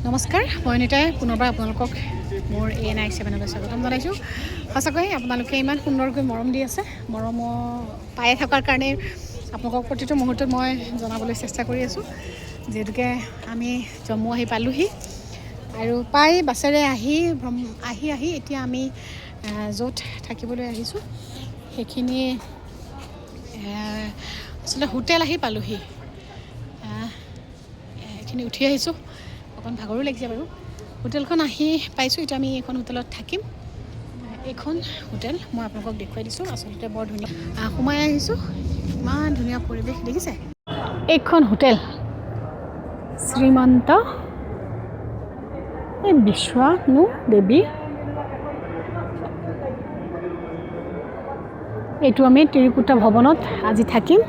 নমস্কাৰ, মই অনিতাই পুনৰবাৰ আপোনালোকক মোৰ ANI চেনেললৈ স্বাগতম জনাইছোঁ। সঁচাকৈ আপোনালোকে ইমান সুন্দৰকৈ মৰম দি আছে। মৰম পাই থকাৰ কাৰণে আপোনালোকক প্ৰতিটো মুহূৰ্তত মই জনাবলৈ চেষ্টা কৰি আছোঁ। যিহেতুকে আমি জম্মু আহি পালোহি আৰু পাই বাছেৰে আহি এতিয়া আমি য'ত থাকিবলৈ আহিছোঁ সেইখিনি আচলতে হোটেল আহি পালোহি। এইখিনি উঠি আহিছোঁ, অকণ ভাগৰো লাগিছে বাৰু। হোটেলখন আহি পাইছোঁ, এতিয়া আমি এইখন হোটেলত থাকিম। এইখন হোটেল মই আপোনালোকক দেখুৱাই দিছোঁ। আচলতে বৰ ধুনীয়া, সোমাই আহিছোঁ, ইমান ধুনীয়া পৰিৱেশ দেখিছে। এইখন হোটেল শ্ৰীমন্ত বিষ্ণু দেৱী। এইটো আমি তিৰুকুটা ভৱনত আজি থাকিম।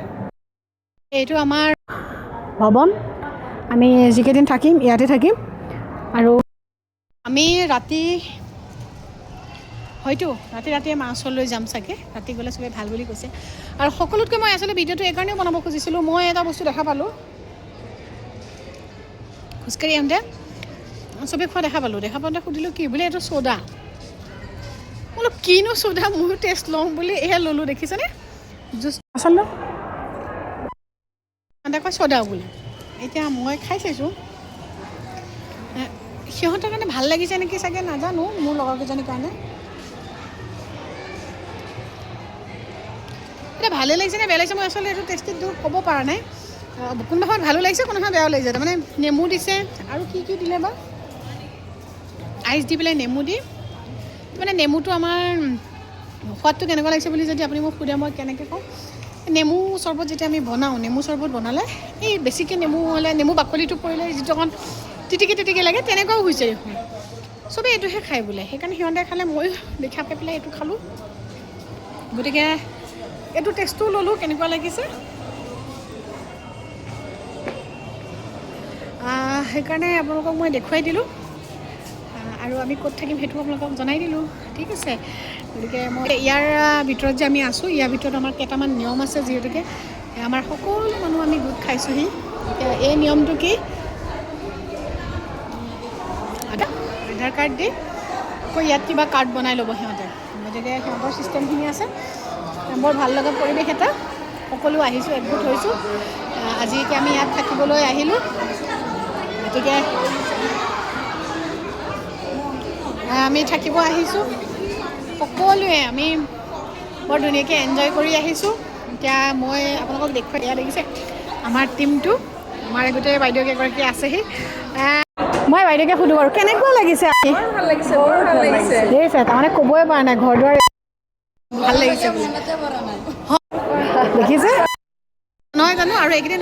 এইটো আমাৰ ভৱন, আমি যিকেইদিন থাকিম ইয়াতে থাকিম। আৰু আমি হয়তো ৰাতিয়ে মা ওচৰলৈ যাম চাগে। ৰাতি গ'লে চবেই ভাল বুলি কৈছে। আৰু সকলোতকৈ মই আচলতে ভিডিঅ'টো এইকাৰণেও বনাব খুজিছিলোঁ, মই এটা বস্তু দেখা পালোঁ খোজকাঢ়ি আহোঁতে, চবেই খোৱা দেখা পাওঁতে সুধিলোঁ কি বোলে, এইটো চ'দা। বোলো কিনো চ'দা, ময়ো টেষ্ট লওঁ বুলি এয়া ল'লোঁ। দেখিছেনে জুচ আচলতে কয় চ'দা বুলি। এতিয়া মই খাই চাইছোঁ, সিহঁতৰ কাৰণে ভাল লাগিছে নেকি চাগে নাজানো, মোৰ লগৰকেইজনীৰ কাৰণে এতিয়া ভালেই লাগিছে নে বেয়া লাগিছে মই আচলতে এইটো টেষ্টিটো ক'ব পৰা নাই। কোনোবা সময়ত ভালো লাগিছে, কোনোবা সময়ত বেয়াও লাগিছে। তাৰমানে নেমু দিছে আৰু কি দিলে বা, আইচ দি পেলাই নেমু দি, মানে নেমুটো আমাৰ সোৱাদটো কেনেকুৱা লাগিছে বুলি যদি আপুনি মোক সোধে, মই কেনেকৈ কওঁ, নেমু চৰ্বত যেতিয়া আমি বনাওঁ, নেমু চৰ্বত বনালে এই বেছিকৈ নেমু হ'লে, নেমু বাকলিটো পৰিলে যিটো অকণ তিটিকি লাগে, তেনেকুৱাও হৈছে দেখোন। চবেই এইটোহে খায় বোলে, সেইকাৰণে সিহঁতে খালে ময়ো দেখা পাই পেলাই এইটো খালোঁ। গতিকে এইটো টেষ্টটো ল'লোঁ, কেনেকুৱা লাগিছে। সেইকাৰণে আপোনালোকক মই দেখুৱাই দিলোঁ, আৰু আমি ক'ত থাকিম সেইটো আপোনালোকক জনাই দিলোঁ। ঠিক আছে, গতিকে মই ইয়াৰ ভিতৰত যে আমি আছোঁ, ইয়াৰ ভিতৰত আমাৰ কেইটামান নিয়ম আছে। যিহেতুকে আমাৰ সকলো মানুহ আমি গোট খাইছোঁহি। এতিয়া এই নিয়মটো কি, আধাৰ কাৰ্ড দি আকৌ ইয়াত কিবা কাৰ্ড বনাই ল'ব সিহঁতে। গতিকে সিহঁতৰ ছিষ্টেমখিনি আছে। বৰ ভাল লগা পৰিৱেশ এটা, সকলো আহিছোঁ, একগোট হৈছোঁ। আজি এতিয়া আমি ইয়াত থাকিবলৈ আহিলোঁ। গতিকে আমি থাকিব আহিছোঁ সকলোৱে, আমি বৰ ধুনীয়াকৈ এনজয় কৰি আহিছোঁ। এতিয়া মই আপোনালোকক দেখুৱাই দিয়া দেখিছে আমাৰ টীমটো, আমাৰ গোটেই বাইদেউ কেইগৰাকী আছেহি। মই বাইদেউকে সুধোঁ বাৰু কেনেকুৱা লাগিছে। ভাল লাগিছে, বৰ ভাল লাগিছে। দেখিছে, তাৰমানে ক'বই পৰা নাই, ঘৰ দুৱাৰ ভাল লাগিছে দেখিছে নহয় জানো। আৰু এইকেইদিন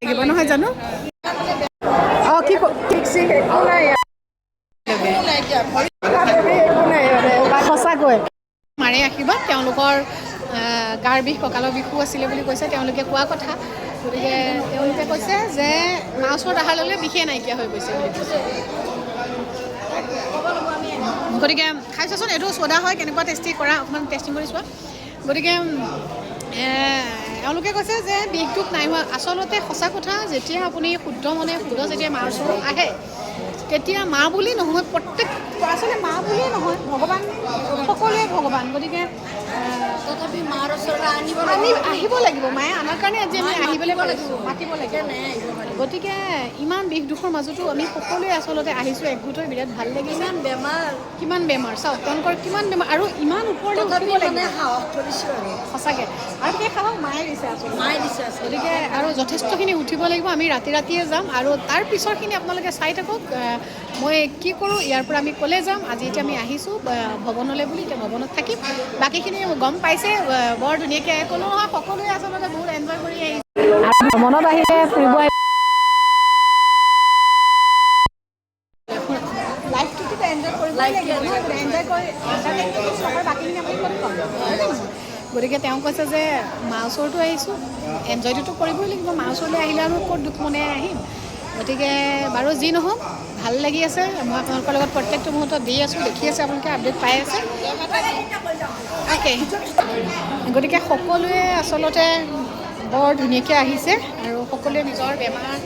লাগিব নহয় জানো। কি সঁচাকৈ মাৰে আশীৰ্বাদ। তেওঁলোকৰ গাৰ বিষ, কঁকালৰ বিষো আছিলে বুলি কৈছে, তেওঁলোকে কোৱা কথা। গতিকে তেওঁলোকে কৈছে যে মা ওচৰত অহাৰ লগে বিষে নাইকিয়া হৈ গৈছে বুলি কৈছে। গতিকে খাই চোৱাচোন, এইটো চ'দা হয়, কেনেকুৱা টেষ্টি কৰা, অকণমান টেষ্টিং কৰি চোৱা। গতিকে এওঁলোকে কৈছে যে বিষটোত নাই হোৱা। আচলতে সঁচা কথা, যেতিয়া আপুনি শুদ্ধ যেতিয়া মাৰ ওচৰত আহে, তেতিয়া মা বুলি নহয়, প্ৰত্যেক আচলতে মা বুলিয়ে নহয়, ভগৱান, সকলোৱে ভগৱান। গতিকে তথাপি মাৰ ওচৰলৈ আহিব লাগিব। মায়ে আমাৰ কাৰণে আজি আমি আহিবলৈ মাতিব লাগিব। গতিকে ইমান বিষ দুখৰ মাজতো আমি সকলোৱে আচলতে আহিছোঁ একগোট হৈ, বিৰাট ভাল লাগিছে। কিমান বেমাৰ চাওক, তেওঁলোকৰ কিমান বেমাৰ, আৰু ইমান ওপৰলৈ উঠিব লাগিব সাহস কৰিছোঁ আৰু সঁচাকৈ। আৰু সেই সাহস মায়ে দিছে আচলতে, মায়ে দিছে। গতিকে আৰু যথেষ্টখিনি উঠিব লাগিব। আমি ৰাতিয়ে যাম, আৰু তাৰ পিছৰখিনি আপোনালোকে চাই থাকক। মই কি কৰোঁ, ইয়াৰ পৰা আমি ক'লে যাম। আজি এতিয়া আমি আহিছোঁ ভৱনলৈ বুলি, এতিয়া ভৱনত থাকিম। বাকীখিনি গম পাইছে, বৰ ধুনীয়াকৈ ক'লোঁ নহয়, সকলোৱে আচলতে বহুত এনজয় কৰি আহিছে। আৰু ভ্ৰমণত আহিলে ফুৰিব লাইফটোতো এনজয় কৰিবই লাগিব, এনজয় কৰি বাকীখিনি আপুনি ক'ত পাব, হয়নে নহয়। গতিকে তেওঁ কৈছে যে মা ওচৰতো আহিছোঁ, এনজয়টোতো কৰিবই লাগিব। মা ওচৰলৈ আহিলে আৰু ক'ত দুখ মনেৰে আহিম। গতিকে বাৰু যি নহওক, ভাল লাগি আছে। মই আপোনালোকৰ লগত প্ৰত্যেকটো মুহূৰ্তত দি আছোঁ, দেখি আছে আপোনালোকে, আপডেট পাই আছে। অ'কে, গতিকে সকলোৱে আচলতে বৰ ধুনীয়াকৈ আহিছে, আৰু সকলোৱে নিজৰ বেমাৰ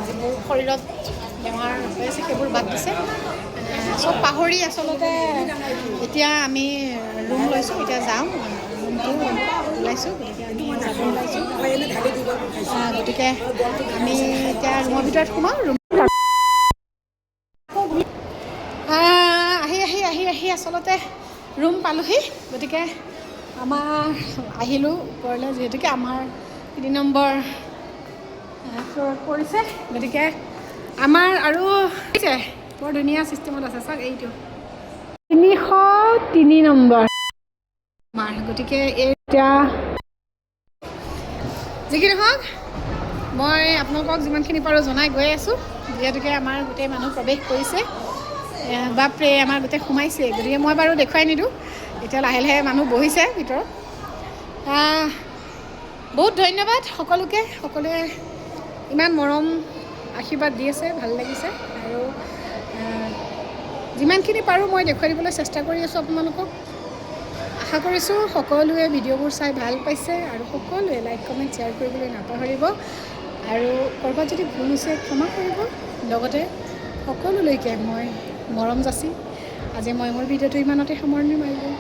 যিবোৰ শৰীৰত বেমাৰ হৈ আছে সেইবোৰ বাদ দিছে চব পাহৰি আচলতে এতিয়া আমি ৰুম লৈছোঁ এতিয়া যাওঁ ৰুমটো ওলাইছোঁ গতিকে আমি যাব ওলাইছোঁ গতিকে আমি এতিয়া ৰুমৰ ভিতৰত সোমাওঁ ৰুম আহি আচলতে ৰুম পালোহি গতিকে আমাৰ আহিলোঁ ওপৰলৈ যিহেতুকে আমাৰ 3 নম্বৰ ফ্ল'ৰত পৰিছে গতিকে আমাৰ আৰু বৰ ধুনীয়া ছিষ্টেমত আছে চাওক এইটো 303 নম্বৰ আমাৰ গতিকে এতিয়া যি কি নহওক মই আপোনালোকক যিমানখিনি পাৰোঁ জনাই গৈ আছোঁ যিহেতুকে আমাৰ গোটেই মানুহ প্ৰৱেশ কৰিছে বাপৰে আমাৰ গোটেই সোমাইছে গতিকে মই বাৰু দেখুৱাই নিদিওঁ এতিয়া লাহে লাহে মানুহ বহিছে ভিতৰত বহুত ধন্যবাদ সকলোৱে ইমান মৰম আশীৰ্বাদ দি আছে ভাল লাগিছে আৰু যিমানখিনি পাৰোঁ মই দেখুৱাই দিবলৈ চেষ্টা কৰি আছোঁ আপোনালোকক আশা কৰিছোঁ সকলোৱে ভিডিঅ'বোৰ চাই ভাল পাইছে আৰু সকলোৱে লাইক কমেণ্ট শ্বেয়াৰ কৰিবলৈ নাপাহৰিব আৰু ক'ৰবাত যদি ভুল হৈছে ক্ষমা কৰিব লগতে সকলোলৈকে মই মৰম যাচি আজি মই মোৰ ভিডিঅ'টো ইমানতে সামৰণি মাৰিলোঁ